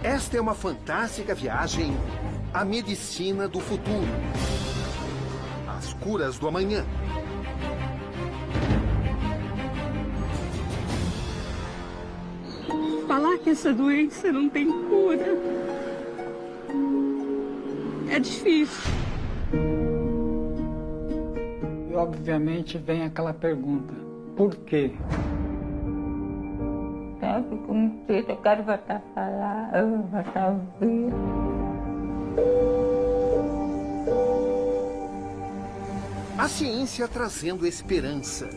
Esta é uma fantástica viagem à medicina do futuro. As curas do amanhã. Falar que essa doença não tem cura é difícil. E obviamente vem aquela pergunta, por quê? Sabe, como eu quero voltar a falar, voltar a ouvir. A ciência trazendo esperança.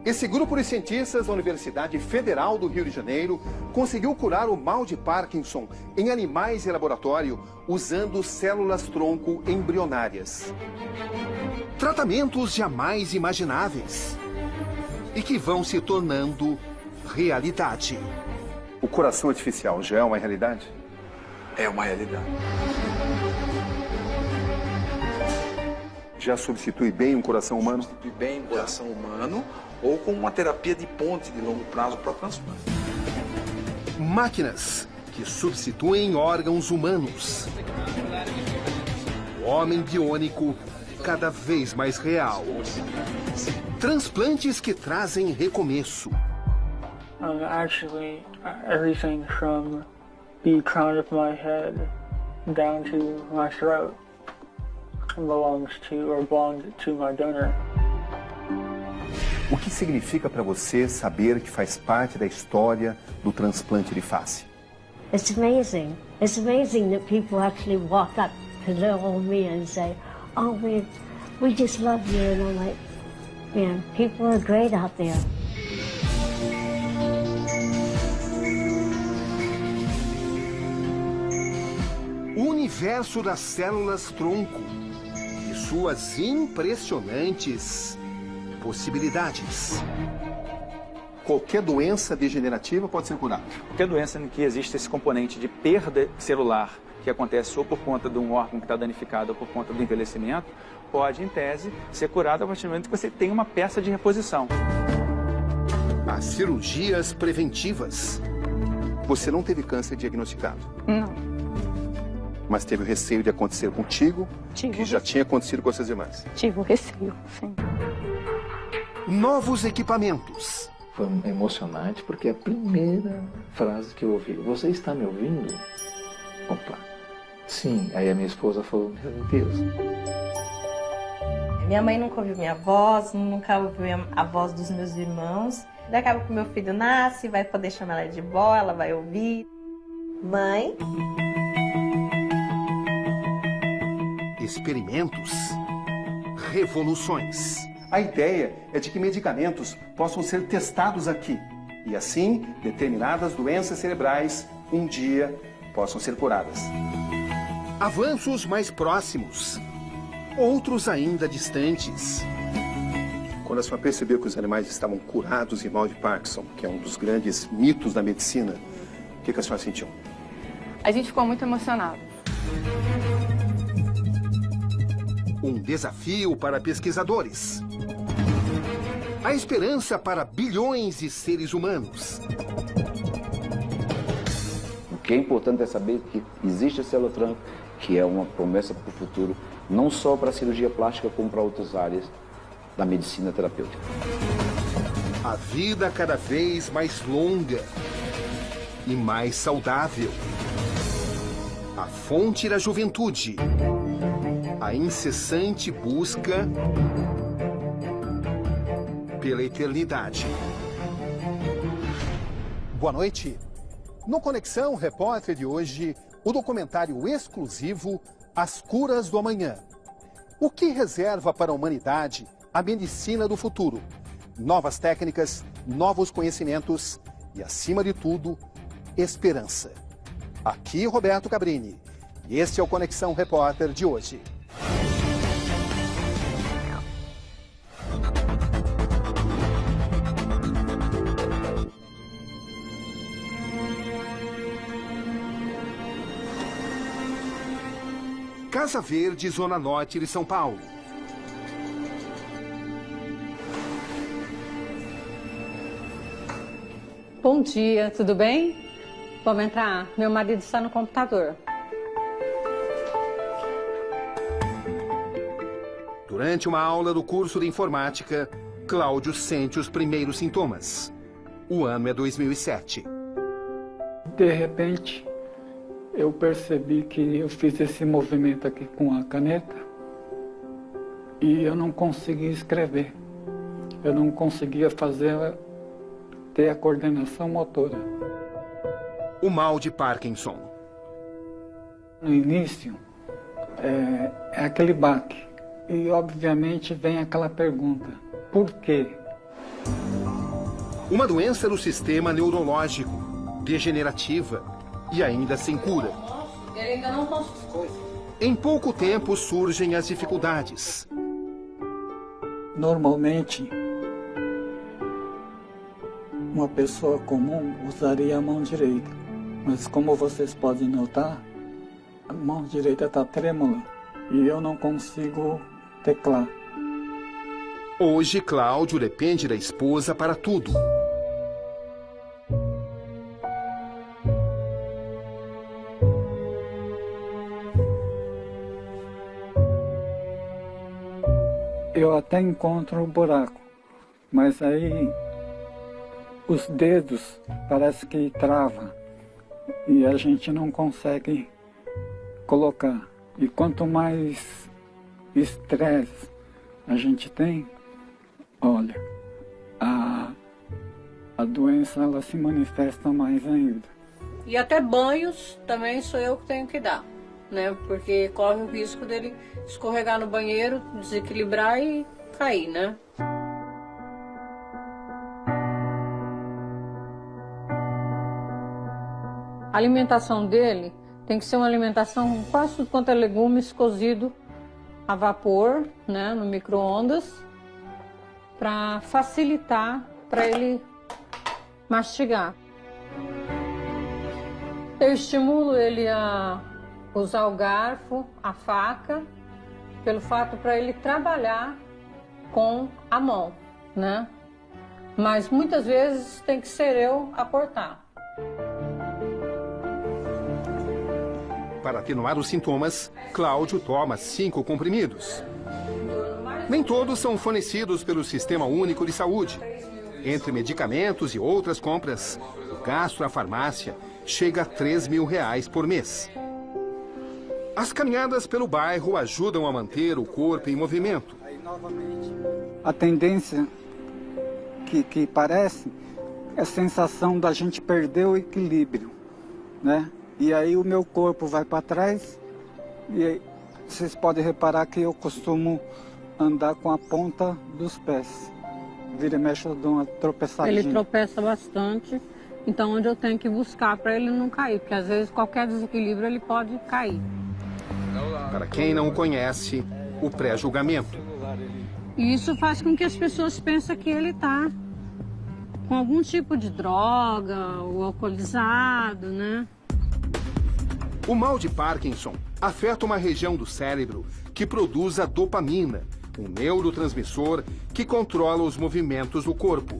Esse grupo de cientistas da Universidade Federal do Rio de Janeiro conseguiu curar o mal de Parkinson em animais em laboratório usando células-tronco embrionárias. Tratamentos jamais imagináveis e que vão se tornando realidade. O coração artificial já é uma realidade? É uma realidade. Já substitui bem um coração humano? Substitui bem um coração humano ou com uma terapia de ponte de longo prazo para transplante. Máquinas que substituem órgãos humanos. O homem biônico cada vez mais real. Transplantes que trazem recomeço. Actually, everything from the crown of my head down to my throat belongs to my donor. O que significa para você saber que faz parte da história do transplante de face? It's amazing. It's amazing that people actually walk up to little me and say, "Oh, we just love you." And I'm like, man, people are great out there. O universo das células-tronco e suas impressionantes possibilidades. Qualquer doença degenerativa pode ser curada. Qualquer doença em que existe esse componente de perda celular, que acontece ou por conta de um órgão que está danificado ou por conta do envelhecimento, pode, em tese, ser curada a partir do momento que você tem uma peça de reposição. As cirurgias preventivas. Você não teve câncer diagnosticado? Não. Mas teve o receio de acontecer contigo, que já tinha acontecido com as suas irmãs. Tive o receio, sim. Novos equipamentos. Foi emocionante porque a primeira frase que eu ouvi, você está me ouvindo? Opa, sim. Aí a minha esposa falou, meu Deus. Minha mãe nunca ouviu minha voz, nunca ouviu a voz dos meus irmãos. Daqui a pouco meu filho nasce, vai poder chamar ela de vó, ela vai ouvir. Mãe. Experimentos. Revoluções. A ideia é de que medicamentos possam ser testados aqui e, assim, determinadas doenças cerebrais, um dia, possam ser curadas. Avanços mais próximos, outros ainda distantes. Quando a senhora percebeu que os animais estavam curados de mal de Parkinson, que é um dos grandes mitos da medicina, o que a senhora sentiu? A gente ficou muito emocionado. Um desafio para pesquisadores. A esperança para bilhões de seres humanos. O que é importante é saber que existe a célula-tronco, que é uma promessa para o futuro, não só para a cirurgia plástica, como para outras áreas da medicina terapêutica. A vida cada vez mais longa e mais saudável. A fonte da juventude. A incessante busca pela eternidade. Boa noite. No Conexão Repórter de hoje, o documentário exclusivo As Curas do Amanhã. O que reserva para a humanidade a medicina do futuro? Novas técnicas, novos conhecimentos e, acima de tudo, esperança. Aqui Roberto Cabrini. E este é o Conexão Repórter de hoje. Casa Verde, Zona Norte de São Paulo. Bom dia, tudo bem? Vamos entrar? Meu marido está no computador. Durante uma aula do curso de informática, Cláudio sente os primeiros sintomas. O ano é 2007. De repente, eu percebi que eu fiz esse movimento aqui com a caneta e eu não conseguia escrever. Eu não conseguia ter a coordenação motora. O mal de Parkinson. No início, é aquele baque. E, obviamente, vem aquela pergunta: por quê? Uma doença do sistema neurológico, degenerativa e ainda sem cura. Ele ainda não conseguiu. Em pouco tempo surgem as dificuldades. Normalmente, uma pessoa comum usaria a mão direita. Mas como vocês podem notar, a mão direita está trêmula e eu não consigo teclar. Hoje, Cláudio depende da esposa para tudo. Eu até encontro o buraco, mas aí os dedos parece que travam e a gente não consegue colocar. E quanto mais estresse a gente tem, olha, a doença ela se manifesta mais ainda. E até banhos também sou eu que tenho que dar, né? Porque corre o risco dele escorregar no banheiro, desequilibrar e cair, né? A alimentação dele tem que ser uma alimentação quase tudo quanto é legumes cozido a vapor, né, no micro-ondas, para facilitar para ele mastigar. Eu estimulo ele a usar o garfo, a faca, pelo fato para ele trabalhar com a mão, né? Mas muitas vezes tem que ser eu a cortar. Para atenuar os sintomas, Cláudio toma 5 comprimidos. Nem todos são fornecidos pelo Sistema Único de Saúde. Entre medicamentos e outras compras, o gasto na farmácia chega a R$3.000 por mês. As caminhadas pelo bairro ajudam a manter o corpo em movimento. A tendência que parece é a sensação da gente perder o equilíbrio, né? E aí o meu corpo vai para trás e aí, vocês podem reparar que eu costumo andar com a ponta dos pés. Vira e mexe, eu dou uma tropeçadinha. Ele tropeça bastante, então onde eu tenho que buscar para ele não cair, porque às vezes qualquer desequilíbrio ele pode cair. Para quem não o conhece, o pré-julgamento. E isso faz com que as pessoas pensem que ele está com algum tipo de droga ou alcoolizado, né? O mal de Parkinson afeta uma região do cérebro que produz a dopamina, um neurotransmissor que controla os movimentos do corpo.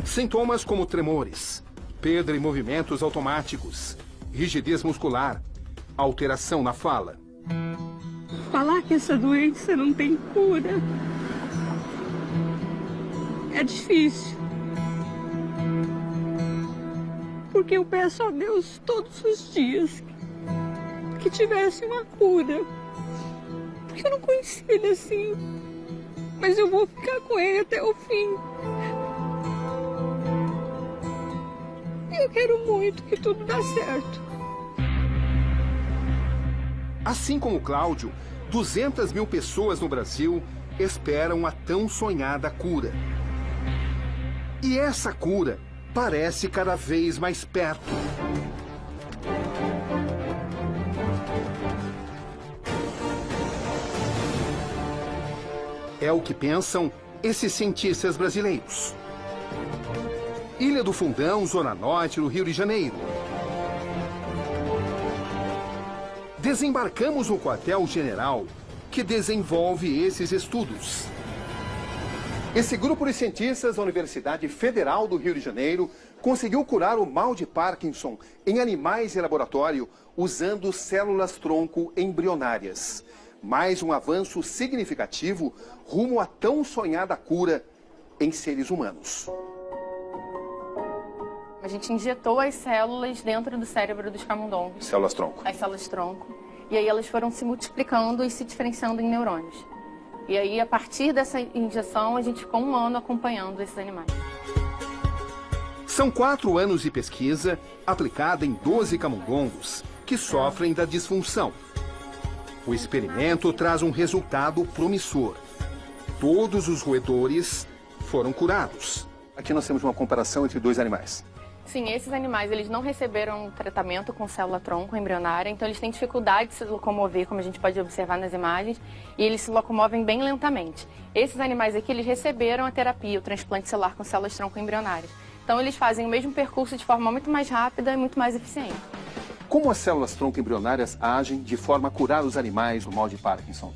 Sintomas como tremores, perda em movimentos automáticos, rigidez muscular, alteração na fala. Falar que essa doença não tem cura é difícil. Porque eu peço a Deus todos os dias que tivesse uma cura. Porque eu não conhecia ele assim. Mas eu vou ficar com ele até o fim. E eu quero muito que tudo dê certo. Assim como Cláudio, 200.000 pessoas no Brasil esperam a tão sonhada cura. E essa cura parece cada vez mais perto. É o que pensam esses cientistas brasileiros. Ilha do Fundão, Zona Norte do Rio de Janeiro. Desembarcamos no quartel-general que desenvolve esses estudos. Esse grupo de cientistas da Universidade Federal do Rio de Janeiro conseguiu curar o mal de Parkinson em animais em laboratório usando células-tronco embrionárias. Mais um avanço significativo rumo à tão sonhada cura em seres humanos. A gente injetou as células dentro do cérebro dos camundongos. Células-tronco. As células-tronco. E aí elas foram se multiplicando e se diferenciando em neurônios. E aí, a partir dessa injeção, a gente ficou 1 ano acompanhando esses animais. São 4 anos de pesquisa aplicada em 12 camundongos que sofrem da disfunção. O experimento traz um resultado promissor. Todos os roedores foram curados. Aqui nós temos uma comparação entre 2 animais. Sim, esses animais eles não receberam tratamento com célula-tronco embrionária, então eles têm dificuldade de se locomover, como a gente pode observar nas imagens, e eles se locomovem bem lentamente. Esses animais aqui, eles receberam a terapia, o transplante celular com células-tronco embrionárias. Então eles fazem o mesmo percurso de forma muito mais rápida e muito mais eficiente. Como as células-tronco embrionárias agem de forma a curar os animais do mal de Parkinson?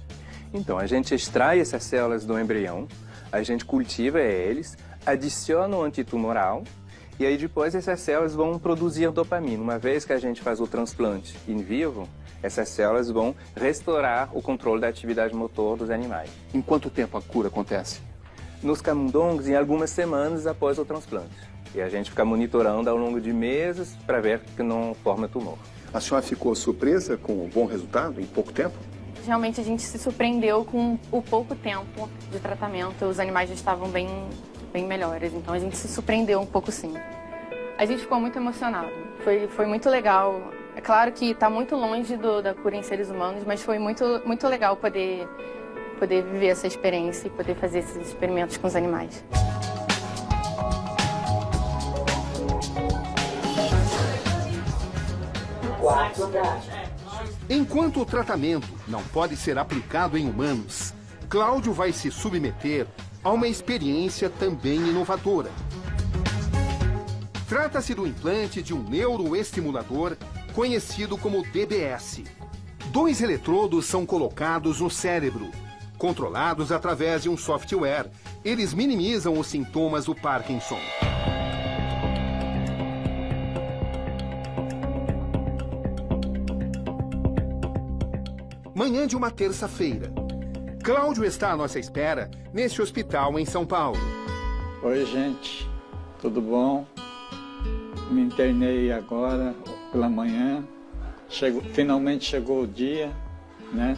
Então, a gente extrai essas células do embrião, a gente cultiva eles, adiciona o antitumoral, e aí depois essas células vão produzir dopamina. Uma vez que a gente faz o transplante in vivo, essas células vão restaurar o controle da atividade motor dos animais. Em quanto tempo a cura acontece? Nos camundongos, em algumas semanas após o transplante. E a gente fica monitorando ao longo de meses para ver que não forma tumor. A senhora ficou surpresa com o bom resultado em pouco tempo? Realmente a gente se surpreendeu com o pouco tempo de tratamento. Os animais já estavam bem melhores, então a gente se surpreendeu um pouco sim. A gente ficou muito emocionado, foi muito legal. É claro que está muito longe da cura em seres humanos, mas foi muito legal poder viver essa experiência e poder fazer esses experimentos com os animais. Enquanto o tratamento não pode ser aplicado em humanos, Cláudio vai se submeter a uma experiência também inovadora. Trata-se do implante de um neuroestimulador conhecido como DBS. 2 eletrodos são colocados no cérebro. Controlados através de um software, eles minimizam os sintomas do Parkinson. Manhã de uma terça-feira. Cláudio está à nossa espera neste hospital em São Paulo. Oi, gente. Tudo bom? Me internei agora pela manhã. Finalmente chegou o dia, né?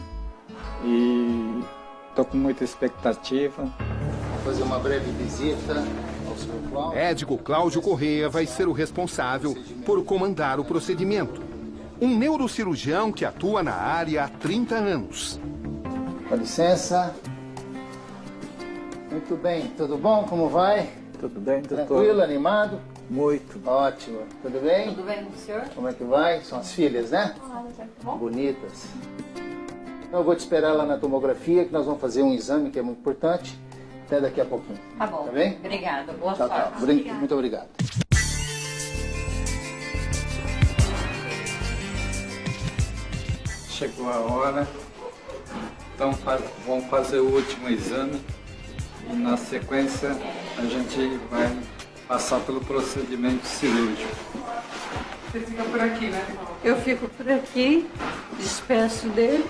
E estou com muita expectativa. Vou fazer uma breve visita ao Sr. Cláudio. Médico Cláudio Correia vai ser o responsável por comandar o procedimento. Um neurocirurgião que atua na área há 30 anos. Com licença. Muito bem, tudo bom? Como vai? Tudo bem, doutor. Tranquilo, animado? Muito. Ótimo. Tudo bem? Tudo bem, senhor? Como é que vai? São as filhas, né? Tá bom? Bonitas. Então eu vou te esperar lá na tomografia, que nós vamos fazer um exame que é muito importante. Até daqui a pouquinho. Tá bom. Tá bem? Obrigada. Boa Tchau, sorte. tchau. Muito obrigado. Chegou a hora. Então vamos fazer o último exame. E na sequência a gente vai passar pelo procedimento cirúrgico. Você fica por aqui, né? Eu fico por aqui, despeço dele.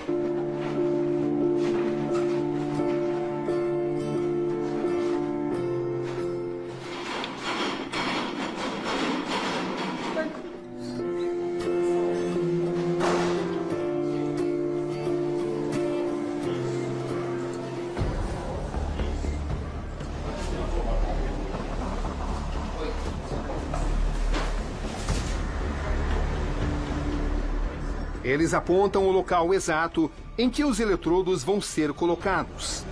Eles apontam o local exato em que os eletrodos vão ser colocados.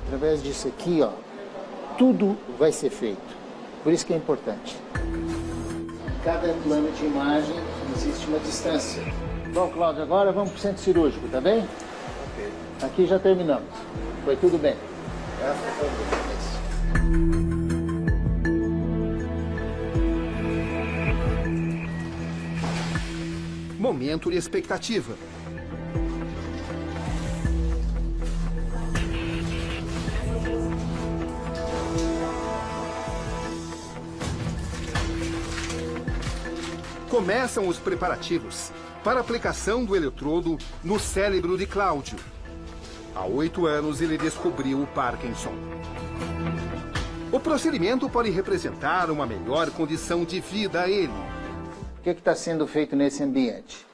Através disso aqui, ó, tudo vai ser feito. Por isso que é importante. Em cada plano de imagem existe uma distância. Bom, Cláudio, agora vamos para o centro cirúrgico, tá bem? Ok. Aqui já terminamos. Foi tudo bem. Graças a Deus. Momento de expectativa. começam os preparativos para a aplicação do eletrodo no cérebro de Cláudio. Há 8 anos ele descobriu o Parkinson. O procedimento pode representar uma melhor condição de vida a ele. O que está sendo feito nesse ambiente?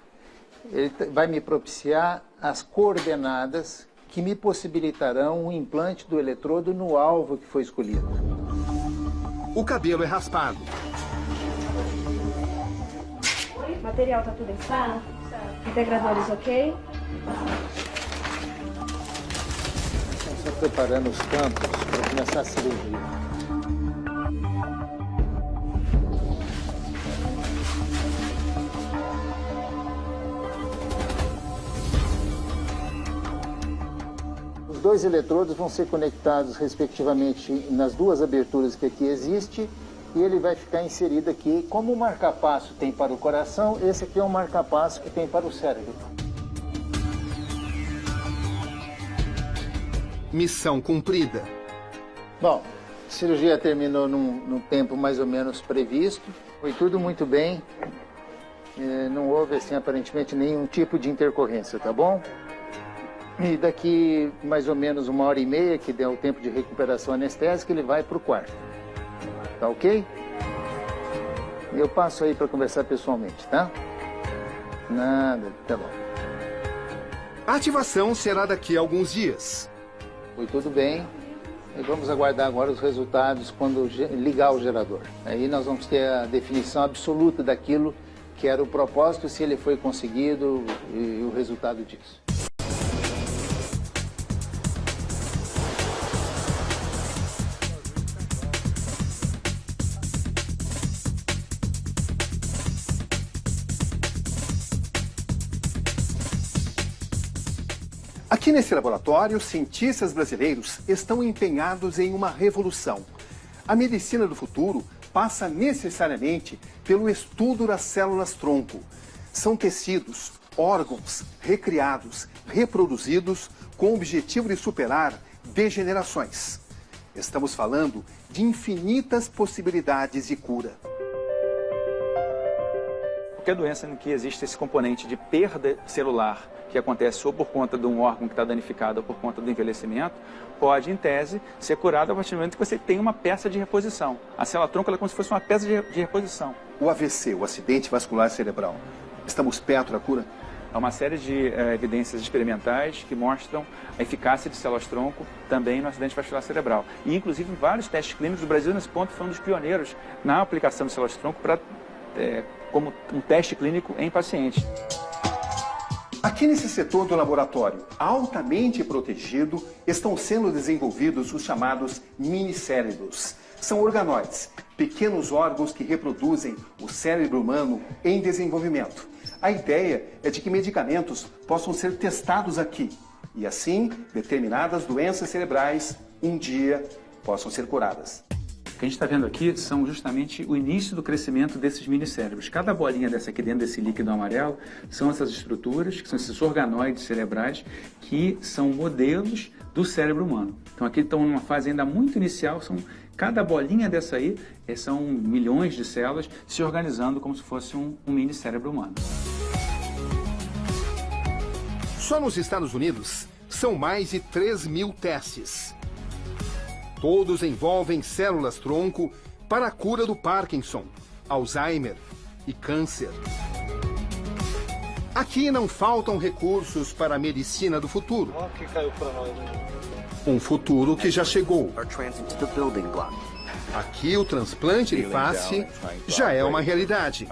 Ele vai me propiciar as coordenadas que me possibilitarão o implante do eletrodo no alvo que foi escolhido. O cabelo é raspado. O material está tudo em sala? Integradores ok? Estão só preparando os campos para começar a cirurgia. Os 2 eletrodos vão ser conectados respectivamente nas 2 aberturas que aqui existe e ele vai ficar inserido aqui. Como o marca-passo tem para o coração, esse aqui é o marca-passo que tem para o cérebro. Missão cumprida. Bom, a cirurgia terminou num tempo mais ou menos previsto. Foi tudo muito bem. Não houve, assim, aparentemente nenhum tipo de intercorrência, tá bom? E daqui mais ou menos 1h30, que deu o tempo de recuperação anestésica, ele vai para o quarto. Tá ok? Eu passo aí para conversar pessoalmente, tá? Nada, tá bom. A ativação será daqui a alguns dias. Foi tudo bem. E vamos aguardar agora os resultados quando ligar o gerador. Aí nós vamos ter a definição absoluta daquilo que era o propósito, se ele foi conseguido e o resultado disso. Aqui nesse laboratório, cientistas brasileiros estão empenhados em uma revolução. A medicina do futuro passa necessariamente pelo estudo das células-tronco. São tecidos, órgãos recriados, reproduzidos com o objetivo de superar degenerações. Estamos falando de infinitas possibilidades de cura. Qualquer doença em que existe esse componente de perda celular, que acontece ou por conta de um órgão que está danificado ou por conta do envelhecimento, pode, em tese, ser curado a partir do momento que você tem uma peça de reposição. A célula-tronco é como se fosse uma peça de reposição. O AVC, o acidente vascular cerebral, estamos perto da cura? Há uma série de evidências experimentais que mostram a eficácia de células-tronco também no acidente vascular cerebral. E, inclusive, em vários testes clínicos, o Brasil, nesse ponto, foi um dos pioneiros na aplicação de células-tronco como um teste clínico em pacientes. Aqui nesse setor do laboratório, altamente protegido, estão sendo desenvolvidos os chamados minicérebros. São organoides, pequenos órgãos que reproduzem o cérebro humano em desenvolvimento. A ideia é de que medicamentos possam ser testados aqui e, assim, determinadas doenças cerebrais, um dia, possam ser curadas. O que a gente está vendo aqui são justamente o início do crescimento desses minicérebros. Cada bolinha dessa aqui dentro desse líquido amarelo são essas estruturas, que são esses organoides cerebrais, que são modelos do cérebro humano. Então aqui estão numa fase ainda muito inicial, cada bolinha dessa aí são milhões de células se organizando como se fosse um mini cérebro humano. Só nos Estados Unidos são mais de 3.000 testes. Todos envolvem células-tronco para a cura do Parkinson, Alzheimer e câncer. Aqui não faltam recursos para a medicina do futuro. Olha o que caiu para nós. Um futuro que já chegou. Aqui o transplante de face já é uma realidade.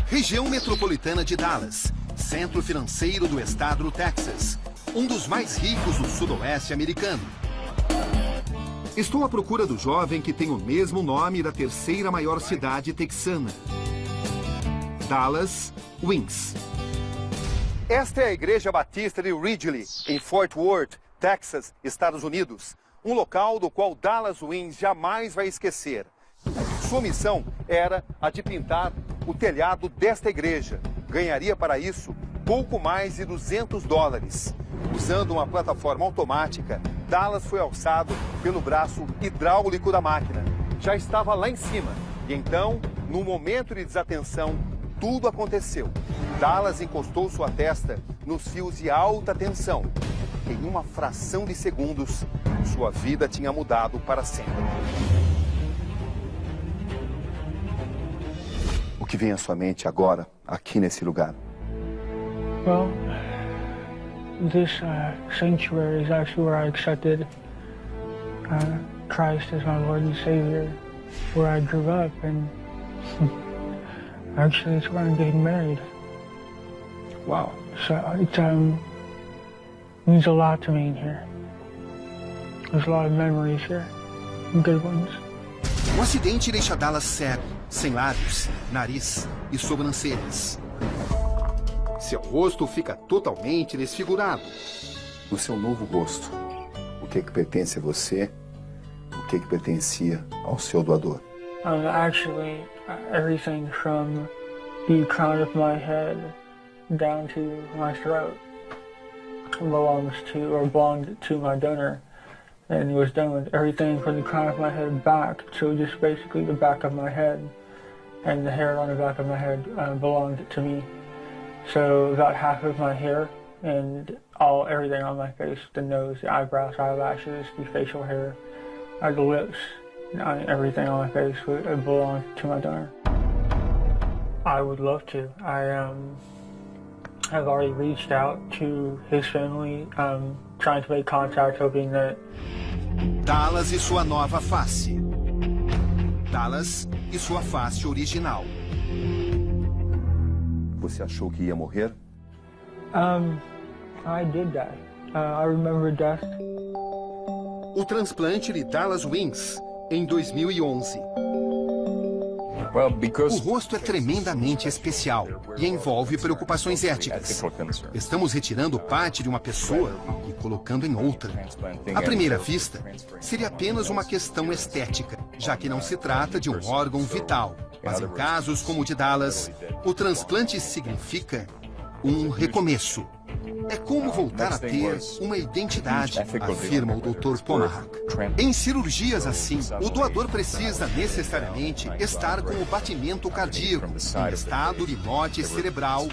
Região metropolitana de Dallas, centro financeiro do estado do Texas, um dos mais ricos do sudoeste americano. Estou à procura do jovem que tem o mesmo nome da terceira maior cidade texana, Dallas Wings. Esta é a Igreja Batista de Ridgely, em Fort Worth, Texas, Estados Unidos. Um local do qual Dallas Wings jamais vai esquecer. Sua missão era a de pintar o telhado desta igreja. Ganharia para isso pouco mais de $200. Usando uma plataforma automática, Dallas foi alçado pelo braço hidráulico da máquina. Já estava lá em cima e então No momento de desatenção, tudo aconteceu. Dallas encostou sua testa nos fios de alta tensão. Em uma fração de segundos, sua vida tinha mudado para sempre. O que vem à sua mente agora, aqui nesse lugar? Well, this sanctuary is actually where I accepted Christ as my Lord and Savior, where I grew up, and actually it's where I'm getting married. Wow. So it means a lot to me in here. There's a lot of memories here, good ones. O acidente deixa Dallas cego, sem lábios, nariz e sobrancelhas. Seu rosto fica totalmente desfigurado. No seu novo rosto, o que pertence a você, o que pertencia ao seu doador? Actually, everything from the crown of my head down to my throat belonged to my donor, and was done with everything from the crown of my head back, so just basically the back of my head, and the hair on the back of my head belonged to me. So about half of my hair and everything on my face, the nose, the eyebrows, eyelashes, the facial hair, the lips, everything on my face belonged to my donor. I would love to. I've already reached out to his family, trying to make contact, hoping that... Dallas e sua nova face. Dallas e sua face original. Você achou que ia morrer? I did die. I remember death. O transplante de Dallas Wings, em 2011. O rosto é tremendamente especial e envolve preocupações éticas. Estamos retirando parte de uma pessoa e colocando em outra. À primeira vista, seria apenas uma questão estética, já que não se trata de um órgão vital. Mas em casos como o de Dallas, o transplante significa um recomeço. É como voltar a ter uma identidade, afirma o Dr. Pomahac. Em cirurgias assim, o doador precisa necessariamente estar com o batimento cardíaco, em estado de morte cerebral.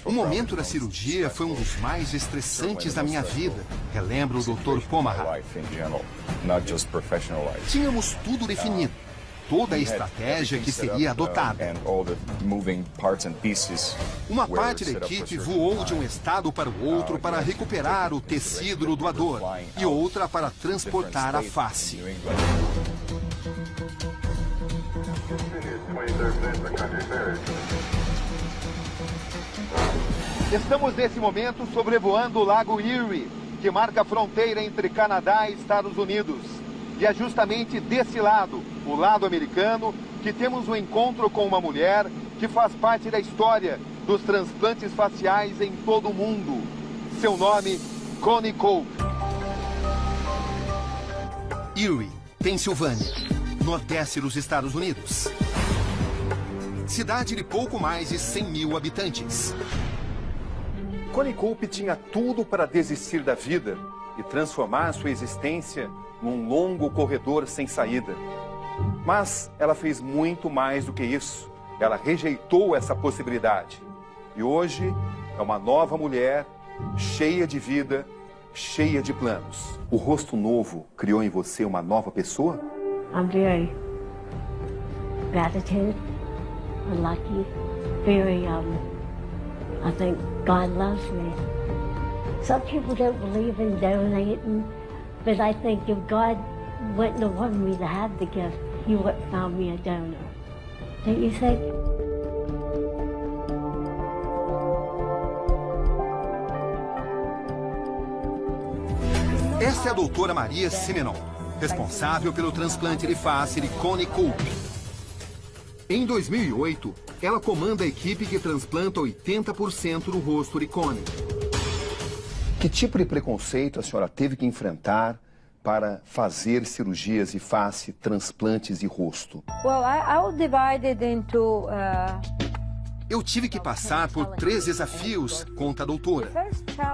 O momento da cirurgia foi um dos mais estressantes da minha vida, relembra o Dr. Pomahac. Tínhamos tudo definido. Toda a estratégia que seria adotada. Uma parte da equipe voou de um estado para o outro para recuperar o tecido do doador e outra para transportar a face. Estamos nesse momento sobrevoando o Lago Erie, que marca a fronteira entre Canadá e Estados Unidos. E é justamente desse lado, o lado americano, que temos um encontro com uma mulher que faz parte da história dos transplantes faciais em todo o mundo. Seu nome, Connie Cope. Erie, Pensilvânia, nordeste dos Estados Unidos. Cidade de pouco mais de 100 mil habitantes. Connie Cope tinha tudo para desistir da vida e transformar sua existência num longo corredor sem saída. Mas ela fez muito mais do que isso. Ela rejeitou essa possibilidade. E hoje é uma nova mulher, cheia de vida, cheia de planos. O rosto novo criou em você uma nova pessoa? I'm very gratitude, lucky, very I think God loves me. Some people don't believe in donating, but I think if God wouldn't have wanted me to have the gift, He would have found me a donor. Don't you think? Esta é a doutora Maria Simenon, responsável pelo transplante de face de Connie Cope. Em 2008, ela comanda a equipe que transplanta 80% do rosto de Connie. Que tipo de preconceito a senhora teve que enfrentar para fazer cirurgias de face, transplantes de rosto? Well, I was divided into Eu tive que passar por 3 desafios, conta a doutora.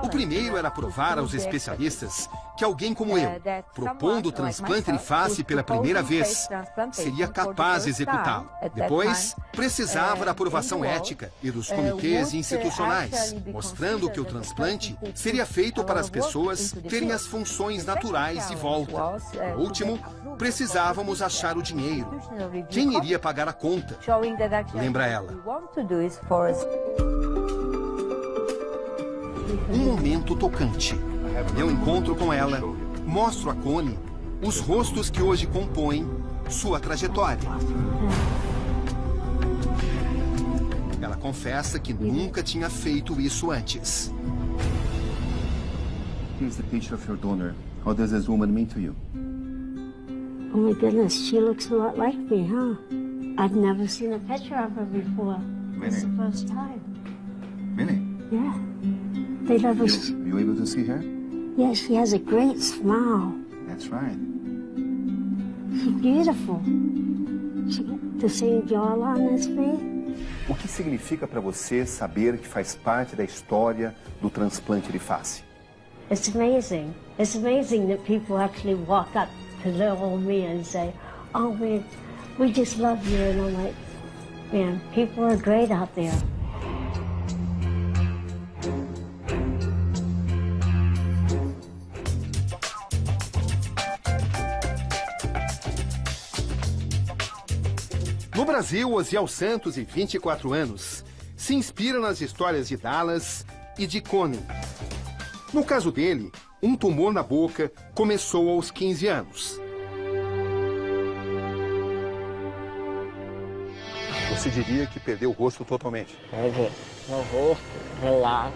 O primeiro era provar aos especialistas que alguém como eu, propondo o transplante de face pela primeira vez, seria capaz de executá-lo. Depois, precisava da aprovação ética e dos comitês institucionais, mostrando que o transplante seria feito para as pessoas terem as funções naturais de volta. Por último, precisávamos achar o dinheiro. Quem iria pagar a conta? Lembra ela. Um momento tocante. Meu encontro com ela, mostro a Connie os rostos que hoje compõem sua trajetória. Ela confessa que nunca tinha feito isso antes. Here's the picture of your donor. How does this woman mean to you? Oh my goodness, she looks a lot like me, huh? I've never seen a picture of her before. It's the first time. Really? Yeah. They never... You able to see her? Yeah, she has a great smile. That's right. She's beautiful. She got the same jawline as me. O que significa para você saber que faz parte da história do transplante de face? It's amazing. It's amazing that people actually walk up to little me and say, "Oh, man, we just love you." And I'm like, man, people are great out there. No Brasil, Osiel Santos, de 24 anos, se inspira nas histórias de Dallas e de Connie. No caso dele, um tumor na boca começou aos 15 anos. Você diria que perdeu o rosto totalmente? Perdi meu rosto, meu lado.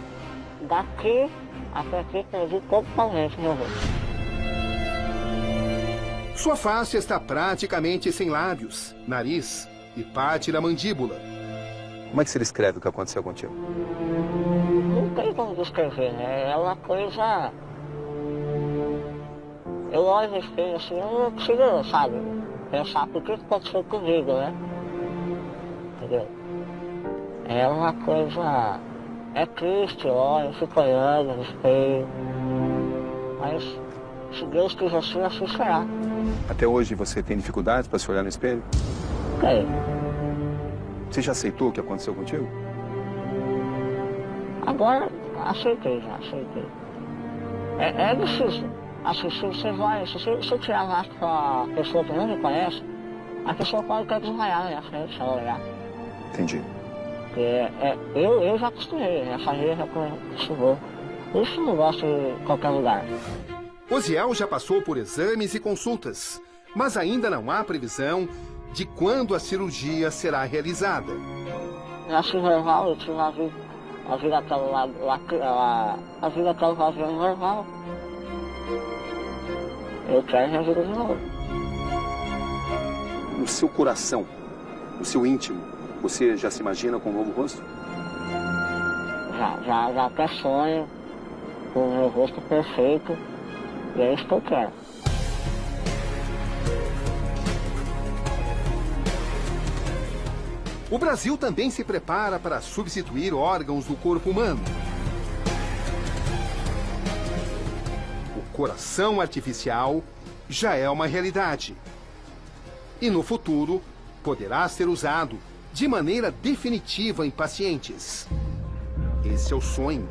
Daqui até aqui perdi totalmente meu rosto. Sua face está praticamente sem lábios, nariz e parte da mandíbula. Como é que você descreve o que aconteceu contigo? Não tem como descrever, né? É uma coisa... Eu olho no espelho assim, eu não consigo, sabe, pensar por que aconteceu comigo, né? Entendeu? É uma coisa... É triste, eu olho, fico olhando no espelho. Mas, se Deus quiser assim será. Até hoje você tem dificuldades para se olhar no espelho? Tem. Você já aceitou o que aconteceu contigo? Agora, aceitei já, aceitei. É difícil. Assim, se você tirar a máscara pra pessoa que não me conhece, a pessoa pode até desmaiar na minha frente, se ela olhar. Entendi. Porque eu já acostumei, minha família já acostumou. Isso eu não gosto em qualquer lugar. Osiel já passou por exames e consultas, mas ainda não há previsão de quando a cirurgia será realizada. Eu acho normal, eu tive a vida aquela vazia normal. Eu quero minha vida de novo. No seu coração, no seu íntimo, você já se imagina com um novo rosto? Já até sonho com o meu rosto perfeito. E é isso que eu quero. O Brasil também se prepara para substituir órgãos do corpo humano. O coração artificial já é uma realidade. E no futuro, poderá ser usado de maneira definitiva em pacientes. Esse é o sonho,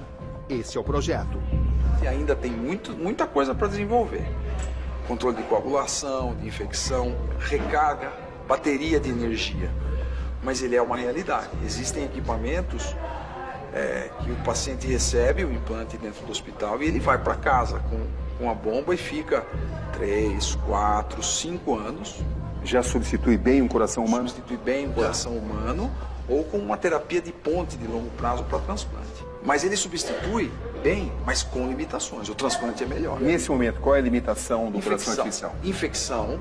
esse é o projeto. E ainda tem muita coisa para desenvolver. Controle de coagulação, de infecção, recarga, bateria de energia. Mas ele é uma realidade. Existem equipamentos que o paciente recebe o implante dentro do hospital e ele vai para casa com a bomba e fica 3, 4, 5 anos. Já substitui bem um coração humano? Substitui bem um coração humano ou com uma terapia de ponte de longo prazo para transplante. Mas ele substitui bem, mas com limitações. O transplante é melhor. Nesse momento, qual é a limitação do coração artificial? Infecção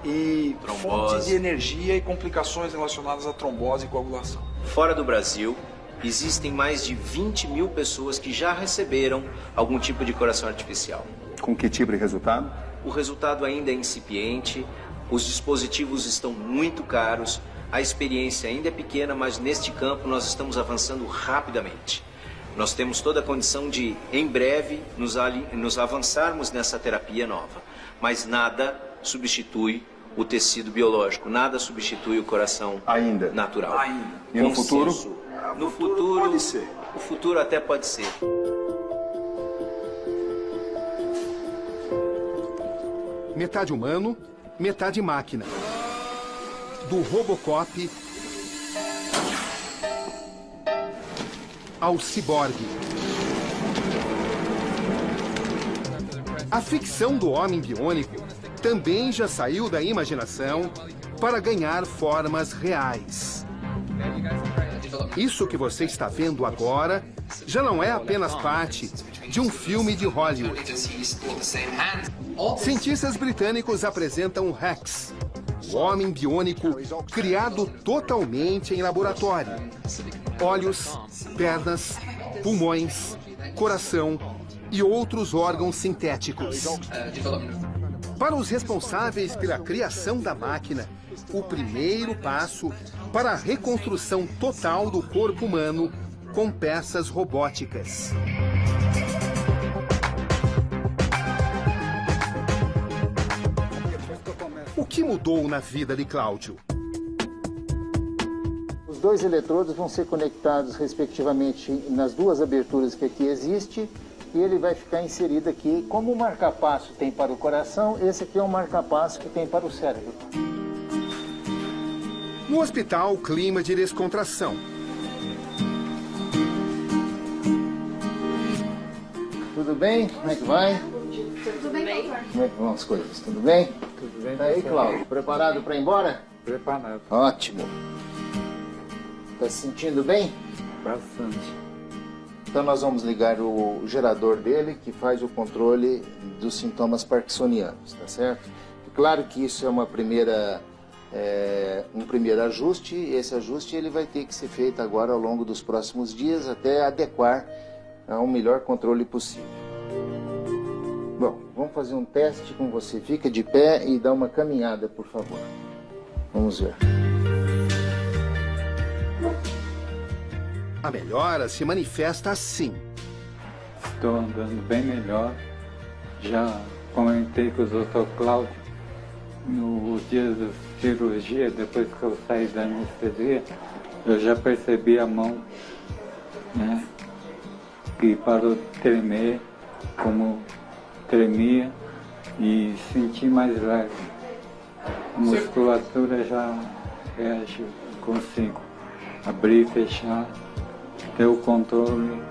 e fonte de energia e complicações relacionadas à trombose e coagulação. Fora do Brasil, existem mais de 20 mil pessoas que já receberam algum tipo de coração artificial. Com que tipo de resultado? O resultado ainda é incipiente, os dispositivos estão muito caros, a experiência ainda é pequena, mas neste campo nós estamos avançando rapidamente. Nós temos toda a condição de, em breve, nos avançarmos nessa terapia nova. Mas nada substitui o tecido biológico, nada substitui o coração natural. E no futuro? No futuro, pode ser. O futuro até pode ser. Metade humano, metade máquina. Do Robocop ao ciborgue. A ficção do homem biônico também já saiu da imaginação para ganhar formas reais. Isso que você está vendo agora já não é apenas parte de um filme de Hollywood. Cientistas britânicos apresentam o Rex, o homem biônico criado totalmente em laboratório. Olhos, pernas, pulmões, coração e outros órgãos sintéticos. Para os responsáveis pela criação da máquina, o primeiro passo para a reconstrução total do corpo humano com peças robóticas. O que mudou na vida de Cláudio? Os dois eletrodos vão ser conectados respectivamente nas duas aberturas que aqui existe e ele vai ficar inserido aqui. Como o marca-passo tem para o coração, esse aqui é um marca-passo que tem para o cérebro. No hospital, clima de descontração. Tudo bem? Como é que vai? Tudo bem, doutor? Como é que vão as coisas? Tudo bem? Tudo bem. Tá aí, Cláudio? Preparado para ir embora? Preparado. Ótimo. Tá se sentindo bem? Bastante. Então nós vamos ligar o gerador dele, que faz o controle dos sintomas parkinsonianos, tá certo? Claro que isso é um primeiro ajuste. Esse ajuste ele vai ter que ser feito agora ao longo dos próximos dias até adequar a um melhor controle possível. Bom, vamos fazer um teste com você. Fica de pé e dá uma caminhada, por favor. Vamos ver. A melhora se manifesta assim. Estou andando bem melhor. Já comentei com o Dr. Cláudio no dia da cirurgia, depois que eu saí da anestesia, eu já percebi a mão, né, que parou de tremer, como tremia, e senti mais leve. A musculatura já reagiu, consigo abrir e fechar, ter o controle.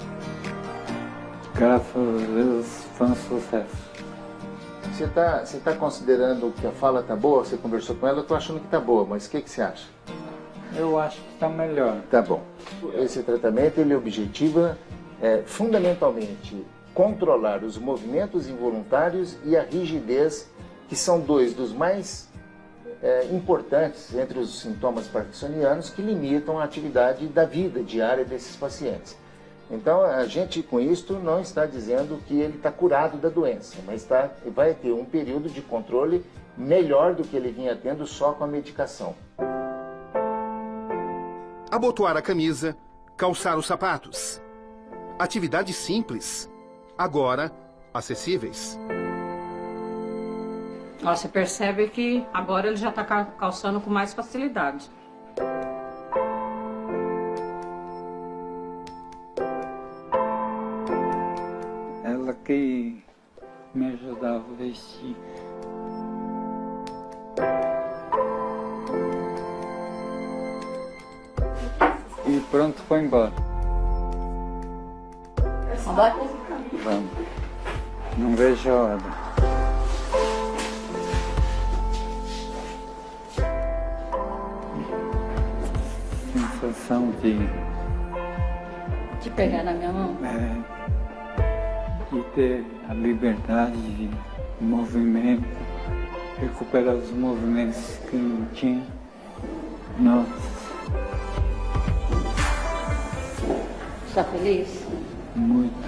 Graças a Deus foi um sucesso. Você tá considerando que a fala tá boa? Você conversou com ela? Eu tô achando que tá boa, mas o que você acha? Eu acho que está melhor. Tá bom. Esse tratamento ele objetiva fundamentalmente controlar os movimentos involuntários e a rigidez, que são dois dos mais importantes entre os sintomas parkinsonianos que limitam a atividade da vida diária desses pacientes. Então, a gente com isto não está dizendo que ele está curado da doença, mas vai ter um período de controle melhor do que ele vinha tendo só com a medicação. Abotoar a camisa, calçar os sapatos. Atividades simples, agora acessíveis. Você percebe que agora ele já está calçando com mais facilidade. Ela que me ajudava a vestir. E pronto, foi embora. Vamos. Não vejo a hora. Sensação de pegar na minha mão? De ter a liberdade de movimento, recuperar os movimentos que não tinha. Nossa. Está feliz? Muito.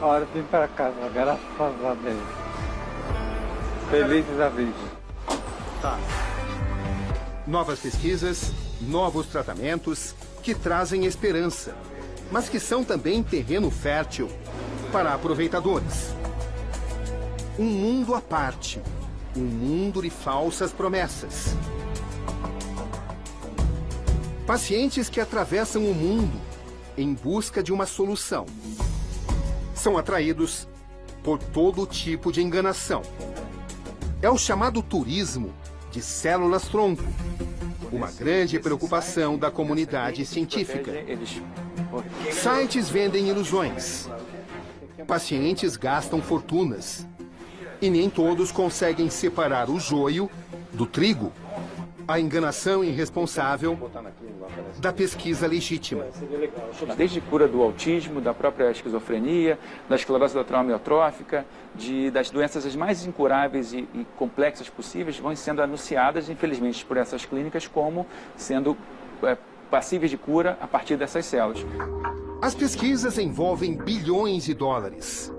A hora de vir para casa, graças a Deus. Feliz da vida. Tá. Novas pesquisas, novos tratamentos que trazem esperança, mas que são também terreno fértil para aproveitadores. Um mundo à parte, um mundo de falsas promessas. Pacientes que atravessam o mundo em busca de uma solução. São atraídos por todo tipo de enganação. É o chamado turismo de células-tronco, uma grande preocupação da comunidade científica. Sites vendem ilusões. Pacientes gastam fortunas. E nem todos conseguem separar o joio do trigo. A enganação irresponsável da pesquisa legítima. Desde cura do autismo, da própria esquizofrenia, da esclerose lateral amiotrófica, das doenças as mais incuráveis e complexas possíveis, vão sendo anunciadas, infelizmente, por essas clínicas como sendo passíveis de cura a partir dessas células. As pesquisas envolvem bilhões de dólares.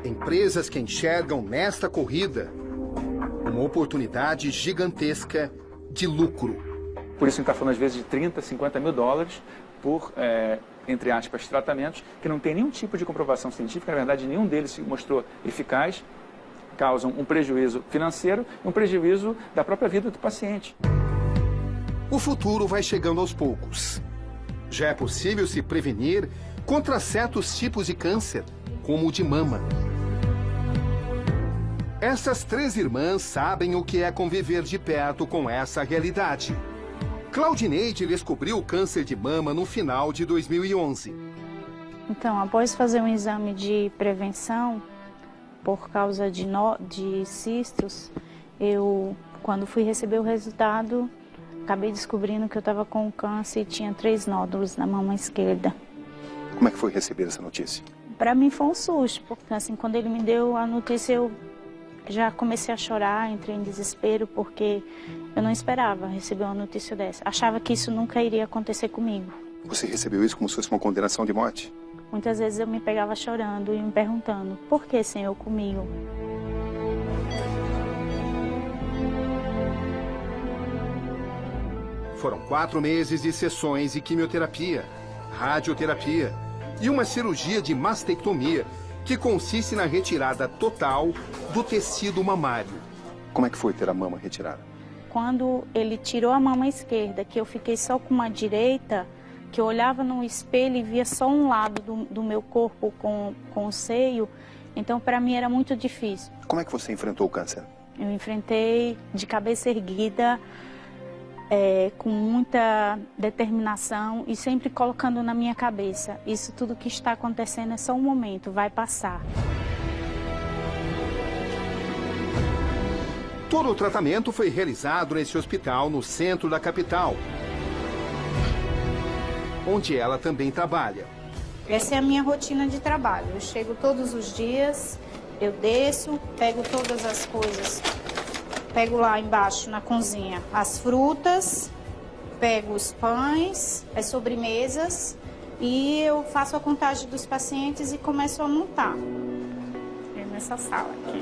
Empresas que enxergam nesta corrida uma oportunidade gigantesca de lucro. Por isso a gente está falando às vezes de 30, 50 mil dólares por, entre aspas, tratamentos que não tem nenhum tipo de comprovação científica, na verdade nenhum deles se mostrou eficaz, causam um prejuízo financeiro e um prejuízo da própria vida do paciente. O futuro vai chegando aos poucos. Já é possível se prevenir contra certos tipos de câncer, como o de mama. Essas 3 irmãs sabem o que é conviver de perto com essa realidade. Claudineide descobriu o câncer de mama no final de 2011. Então, após fazer um exame de prevenção, por causa de cistos, quando fui receber o resultado, acabei descobrindo que eu estava com câncer e tinha 3 nódulos na mama esquerda. Como é que foi receber essa notícia? Para mim foi um susto, porque assim, quando ele me deu a notícia, eu já comecei a chorar, entrei em desespero, porque eu não esperava receber uma notícia dessa. Achava que isso nunca iria acontecer comigo. Você recebeu isso como se fosse uma condenação de morte? Muitas vezes eu me pegava chorando e me perguntando, por que, Senhor, comigo? Foram 4 meses de sessões de quimioterapia, radioterapia e uma cirurgia de mastectomia, que consiste na retirada total do tecido mamário. Como é que foi ter a mama retirada? Quando ele tirou a mama esquerda, que eu fiquei só com uma direita, que eu olhava no espelho e via só um lado do meu corpo com o seio, então para mim era muito difícil. Como é que você enfrentou o câncer? Eu enfrentei de cabeça erguida, com muita determinação e sempre colocando na minha cabeça, isso tudo que está acontecendo é só um momento, vai passar. Todo o tratamento foi realizado nesse hospital no centro da capital, onde ela também trabalha. Essa é a minha rotina de trabalho. Eu chego todos os dias, eu desço, pego todas as coisas. Pego lá embaixo na cozinha as frutas, pego os pães, as sobremesas e eu faço a contagem dos pacientes e começo a montar. É nessa sala aqui.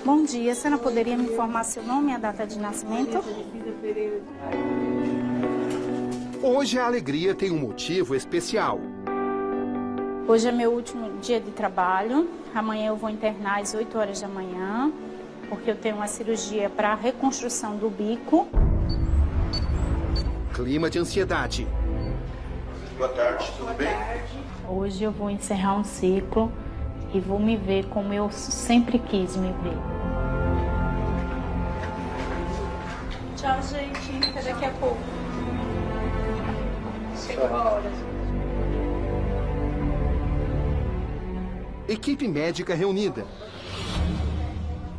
Bom dia, a senhora poderia me informar seu nome e a data de nascimento? Hoje a alegria tem um motivo especial. Hoje é meu último dia de trabalho. Amanhã eu vou internar às 8 horas da manhã, porque eu tenho uma cirurgia para reconstrução do bico. Clima de ansiedade. Boa tarde, tudo bem? Hoje eu vou encerrar um ciclo e vou me ver como eu sempre quis me ver. Tchau, gente. Até daqui a pouco. Chegou a hora. Equipe médica reunida.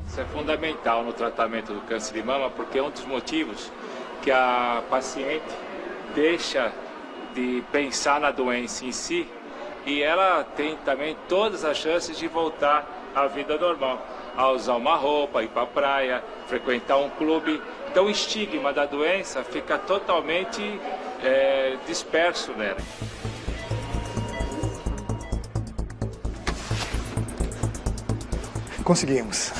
Isso é fundamental no tratamento do câncer de mama, porque é um dos motivos que a paciente deixa de pensar na doença em si e ela tem também todas as chances de voltar à vida normal, a usar uma roupa, ir para a praia, frequentar um clube. Então o estigma da doença fica totalmente disperso nela. Conseguimos.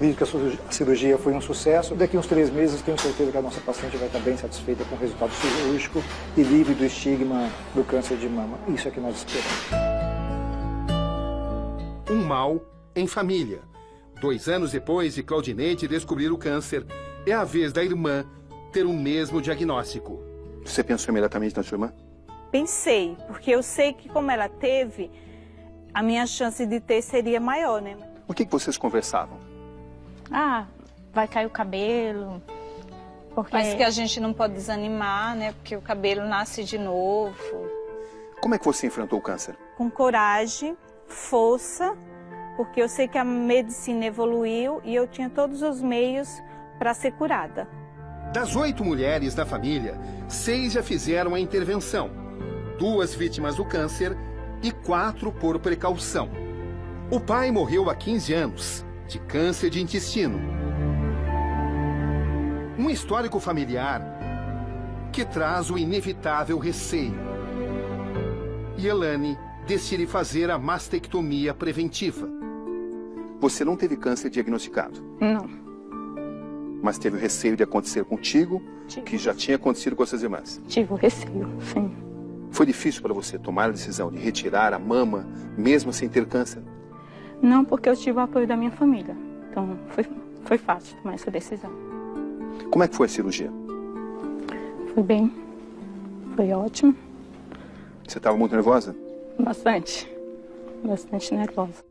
acredito que a cirurgia foi um sucesso. Daqui uns 3 meses, tenho certeza que a nossa paciente vai estar bem satisfeita com o resultado cirúrgico e livre do estigma do câncer de mama. Isso é que nós esperamos. Um mal em família. 2 anos depois de Claudineide descobrir o câncer, é a vez da irmã ter o mesmo diagnóstico. Você pensou imediatamente na sua irmã? Pensei, porque eu sei que como ela teve, a minha chance de ter seria maior, né? O que vocês conversavam? Ah, vai cair o cabelo. Mas que a gente não pode desanimar, né? Porque o cabelo nasce de novo. Como é que você enfrentou o câncer? Com coragem, força, porque eu sei que a medicina evoluiu e eu tinha todos os meios para ser curada. Das 8 mulheres da família, 6 já fizeram a intervenção. 2 vítimas do câncer e 4 por precaução. O pai morreu há 15 anos, de câncer de intestino. Um histórico familiar que traz o inevitável receio. E Elane decide fazer a mastectomia preventiva. Você não teve câncer diagnosticado? Não. Mas teve o receio de acontecer contigo, que já tinha acontecido com as suas irmãs? Tive o receio, sim. Foi difícil para você tomar a decisão de retirar a mama, mesmo sem ter câncer? Não, porque eu tive o apoio da minha família. Então, foi fácil tomar essa decisão. Como é que foi a cirurgia? Foi bem. Foi ótimo. Você estava muito nervosa? Bastante. Bastante nervosa.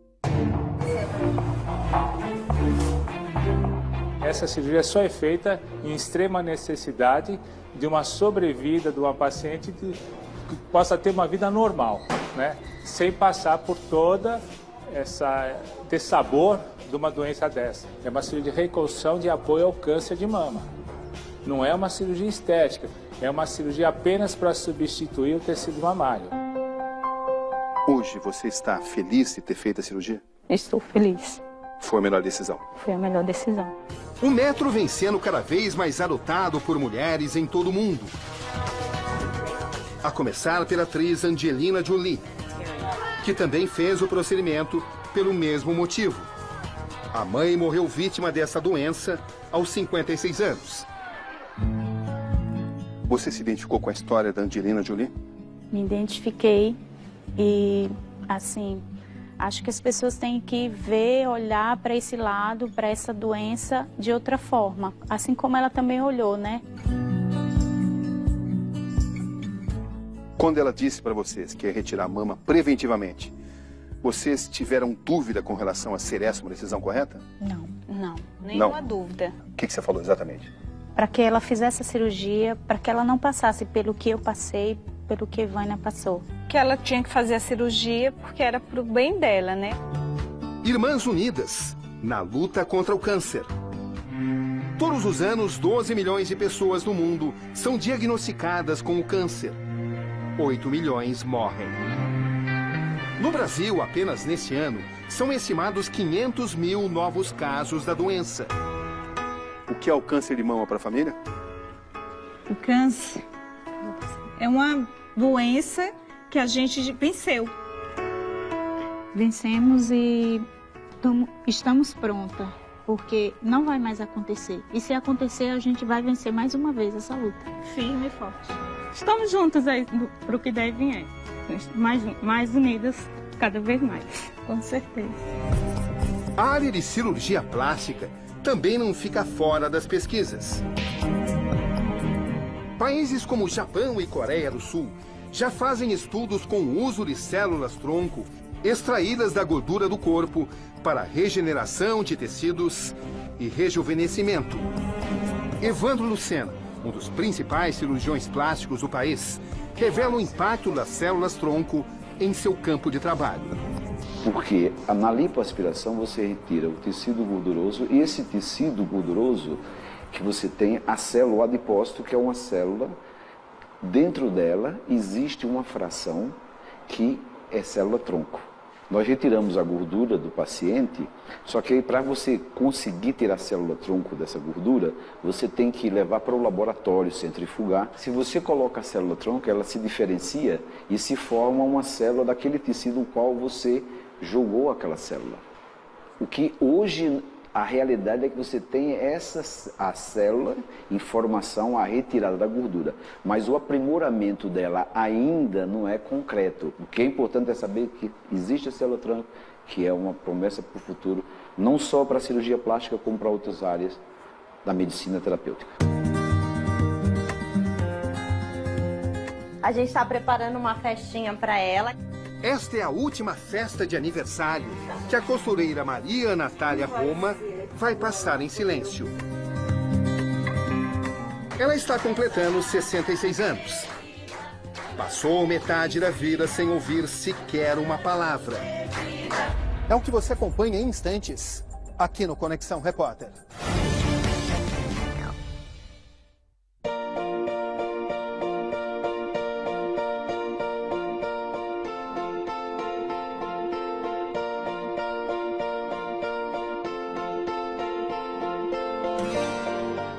Essa cirurgia só é feita em extrema necessidade de uma sobrevida de uma paciente que possa ter uma vida normal, né? Sem passar por toda essa dessabor de uma doença dessa. É uma cirurgia de reconstrução de apoio ao câncer de mama. Não é uma cirurgia estética, é uma cirurgia apenas para substituir o tecido mamário. Hoje você está feliz de ter feito a cirurgia? Estou feliz. Foi a melhor decisão? Foi a melhor decisão. O metro vem sendo cada vez mais adotado por mulheres em todo o mundo. A começar pela atriz Angelina Jolie, que também fez o procedimento pelo mesmo motivo. A mãe morreu vítima dessa doença aos 56 anos. Você se identificou com a história da Angelina Jolie? Me identifiquei e, assim, acho que as pessoas têm que ver, olhar para esse lado, para essa doença de outra forma, assim como ela também olhou, né? Quando ela disse para vocês que ia retirar a mama preventivamente, vocês tiveram dúvida com relação a ser essa uma decisão correta? Não, nenhuma dúvida. O que você falou exatamente? Para que ela fizesse a cirurgia, para que ela não passasse pelo que eu passei, pelo que a Vânia passou. Que ela tinha que fazer a cirurgia porque era pro bem dela, né? Irmãs unidas na luta contra o câncer. Todos os anos, 12 milhões de pessoas no mundo são diagnosticadas com o câncer. 8 milhões morrem. No Brasil, apenas neste ano, são estimados 500 mil novos casos da doença. O que é o câncer de mama para a família? O câncer é uma doença que a gente venceu. Vencemos e estamos prontas, porque não vai mais acontecer. E se acontecer, a gente vai vencer mais uma vez essa luta. Firme e forte. Estamos juntas aí para o que deve vir. Mais unidas cada vez mais, com certeza. A área de cirurgia plástica também não fica fora das pesquisas. Países como Japão e Coreia do Sul já fazem estudos com o uso de células-tronco extraídas da gordura do corpo para regeneração de tecidos e rejuvenescimento. Evandro Lucena, um dos principais cirurgiões plásticos do país, revela o impacto das células-tronco em seu campo de trabalho. Porque na lipoaspiração você retira o tecido gorduroso e esse tecido gorduroso que você tem a célula adipócito, que é uma célula, dentro dela existe uma fração que é célula-tronco. Nós retiramos a gordura do paciente, só que para você conseguir tirar a célula-tronco dessa gordura, você tem que levar para o laboratório, centrifugar. Se você coloca a célula-tronco, ela se diferencia e se forma uma célula daquele tecido no qual você jogou aquela célula. O que hoje A realidade é que você tem a célula em formação, a retirada da gordura, mas o aprimoramento dela ainda não é concreto. O que é importante é saber que existe a célula tronco, que é uma promessa para o futuro, não só para a cirurgia plástica, como para outras áreas da medicina terapêutica. A gente está preparando uma festinha para ela. Esta é a última festa de aniversário que a costureira Maria Natália Roma vai passar em silêncio. Ela está completando 66 anos. Passou metade da vida sem ouvir sequer uma palavra. É o que você acompanha em instantes, aqui no Conexão Repórter.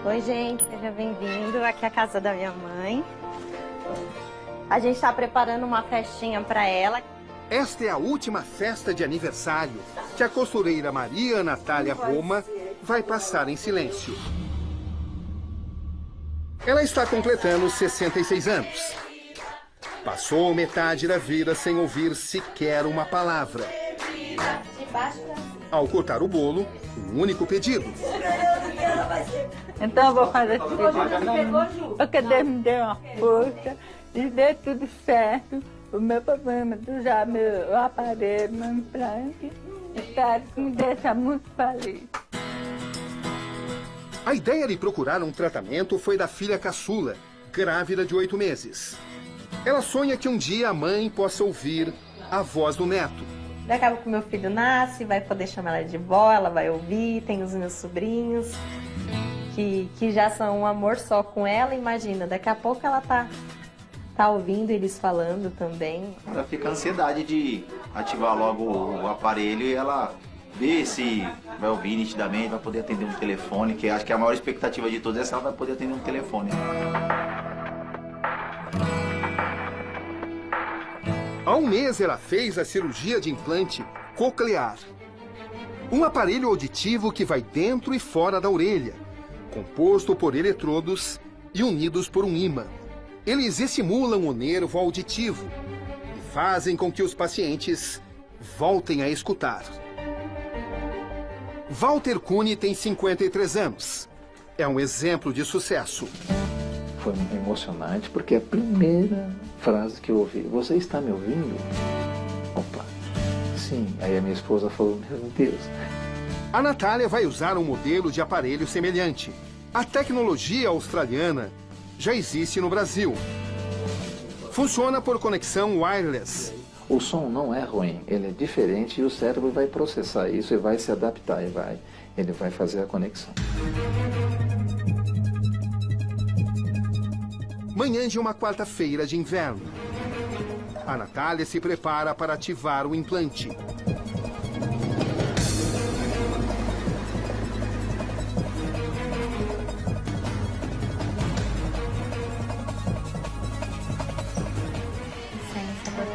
Oi, gente, seja bem-vindo. Aqui é a casa da minha mãe. A gente está preparando uma festinha para ela. Esta é a última festa de aniversário que a costureira Maria Natália Roma vai passar em silêncio. Ela está completando 66 anos. Passou metade da vida sem ouvir sequer uma palavra. Ao cortar o bolo, um único pedido. Então eu vou fazer esse pedido. Porque Deus me deu uma força e dê tudo certo. O meu problema de usar meu aparelho, meu implante, espero que me deixe muito feliz. A ideia de procurar um tratamento foi da filha caçula, grávida de 8 meses. Ela sonha que um dia a mãe possa ouvir a voz do neto. Daqui a pouco meu filho nasce, vai poder chamar ela de vó, ela vai ouvir, tem os meus sobrinhos, que já são um amor só com ela. Imagina, daqui a pouco ela tá ouvindo eles falando também. Ela fica a ansiedade de ativar logo o aparelho e ela ver se vai ouvir nitidamente, vai poder atender um telefone, que acho que a maior expectativa de todas é se ela vai poder atender um telefone. Há um mês ela fez a cirurgia de implante coclear. Um aparelho auditivo que vai dentro e fora da orelha, composto por eletrodos e unidos por um ímã. Eles estimulam o nervo auditivo e fazem com que os pacientes voltem a escutar. Walter Cune tem 53 anos. É um exemplo de sucesso. Foi emocionante porque a primeira frase que eu ouvi, você está me ouvindo? Opa, sim. Aí a minha esposa falou, meu Deus. A Natália vai usar um modelo de aparelho semelhante. A tecnologia australiana já existe no Brasil. Funciona por conexão wireless. O som não é ruim, ele é diferente e o cérebro vai processar isso e vai se adaptar e ele vai fazer a conexão. Manhã de uma quarta-feira de inverno. A Natália se prepara para ativar o implante.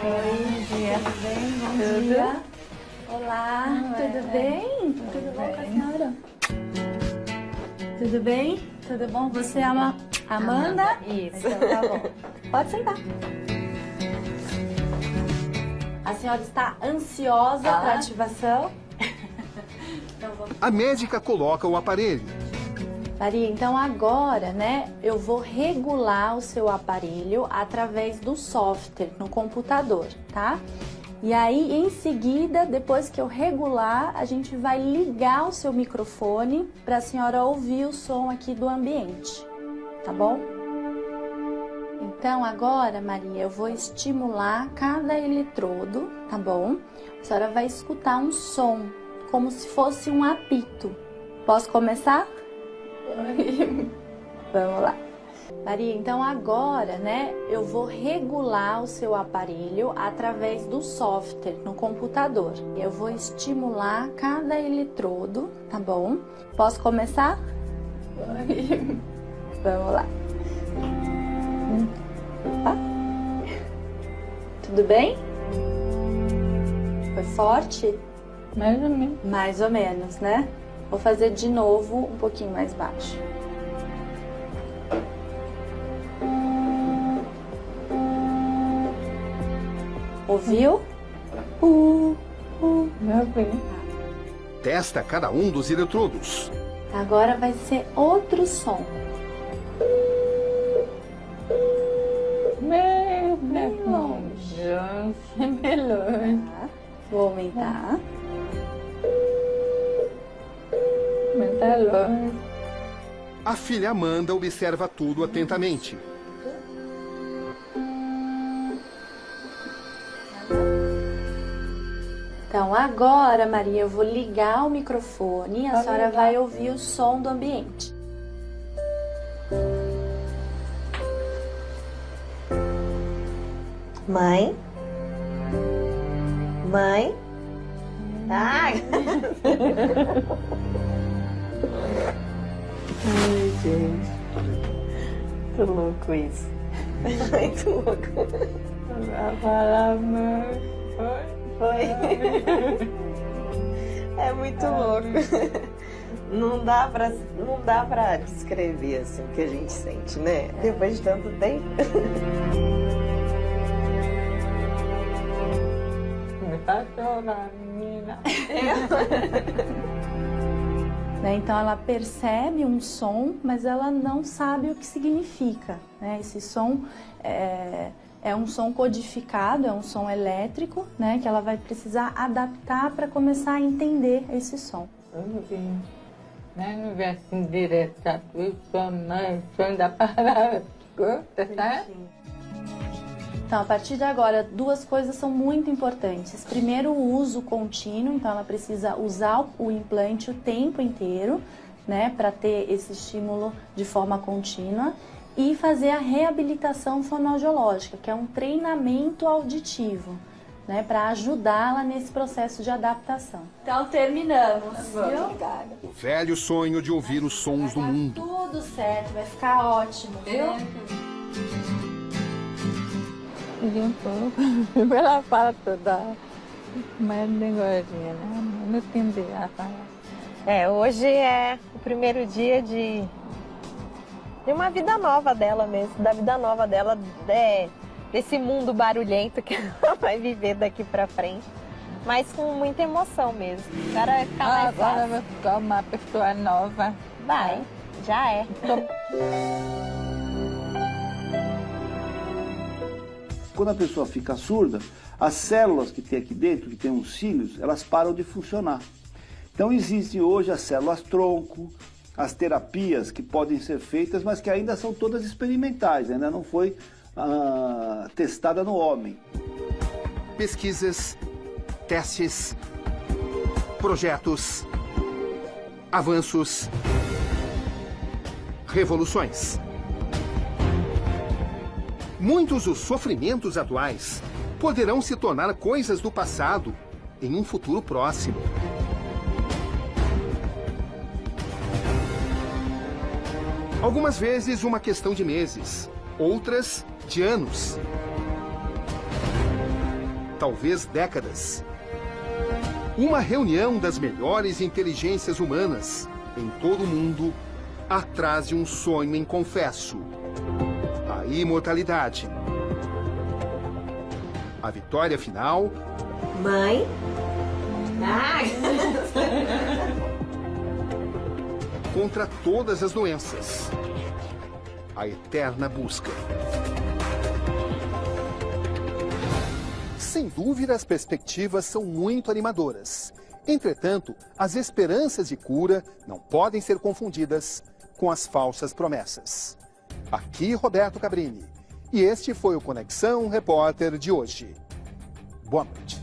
Oi, tudo bem? Bom dia. Olá, tudo bem? Tudo bom com a senhora? Tudo bem? Tudo bom? Você é a Amanda? Isso. Então, tá bom. Pode sentar. A senhora está ansiosa para a ativação? A médica coloca o aparelho. Maria, então agora, né, eu vou regular o seu aparelho através do software no computador, tá? E aí, em seguida, depois que eu regular, a gente vai ligar o seu microfone para a senhora ouvir o som aqui do ambiente, tá bom? Então agora, Maria, eu vou estimular cada eletrodo, tá bom? A senhora vai escutar um som, como se fosse um apito. Posso começar? Vamos lá. Maria, então agora, né, eu vou regular o seu aparelho através do software no computador. Eu vou estimular cada eletrodo, tá bom? Posso começar? Vamos lá. Opa. Tudo bem? Foi forte? Mais ou menos. Mais ou menos, né? Vou fazer de novo um pouquinho mais baixo. Ouviu? Meu bem. Testa cada um dos eletrodos. Agora vai ser outro som. Melhor. Vou aumentar. Melhor. A filha Amanda observa tudo atentamente. Então agora, Maria, eu vou ligar o microfone e a senhora vai ouvir o som do ambiente. Mãe? Mãe? Ai! Ai, gente. Muito louco isso. Muito louco. Vai falar, mãe. Foi. É muito louco. Não dá pra descrever assim, o que a gente sente, né? Depois de tanto tempo. Me tá chorando, menina. Então ela percebe um som, mas ela não sabe o que significa. Esse som é um som codificado, é um som elétrico, que ela vai precisar adaptar para começar a entender esse som. Não vai assim direto, som da palavra, tá? Então, a partir de agora, duas coisas são muito importantes. Primeiro, o uso contínuo, então ela precisa usar o implante o tempo inteiro, para ter esse estímulo de forma contínua. E fazer a reabilitação fonoaudiológica, que é um treinamento auditivo, para ajudá-la nesse processo de adaptação. Então, terminamos. Obrigada. O velho sonho de ouvir os sons do mundo. Tudo certo, vai ficar ótimo, viu? Um pouco. Ela fala toda, mas negocinho, não entendi a falar. Hoje é o primeiro dia de uma vida nova dela mesmo, da vida nova dela, desse mundo barulhento que ela vai viver daqui pra frente. Mas com muita emoção mesmo. Agora fica mais fácil. Agora vai ficar uma pessoa nova. Vai, já é. Quando a pessoa fica surda, as células que tem aqui dentro, que tem uns cílios, elas param de funcionar. Então existem hoje as células tronco, as terapias que podem ser feitas, mas que ainda são todas experimentais, ainda não foi testada no homem. Pesquisas, testes, projetos, avanços, revoluções. Muitos dos sofrimentos atuais poderão se tornar coisas do passado em um futuro próximo. Algumas vezes uma questão de meses, outras de anos. Talvez décadas. Uma reunião das melhores inteligências humanas em todo o mundo atrás de um sonho inconfesso. A imortalidade. A vitória final. Mãe? Contra todas as doenças. A eterna busca. Sem dúvida, as perspectivas são muito animadoras. Entretanto, as esperanças de cura não podem ser confundidas com as falsas promessas. Aqui Roberto Cabrini. E este foi o Conexão Repórter de hoje. Boa noite.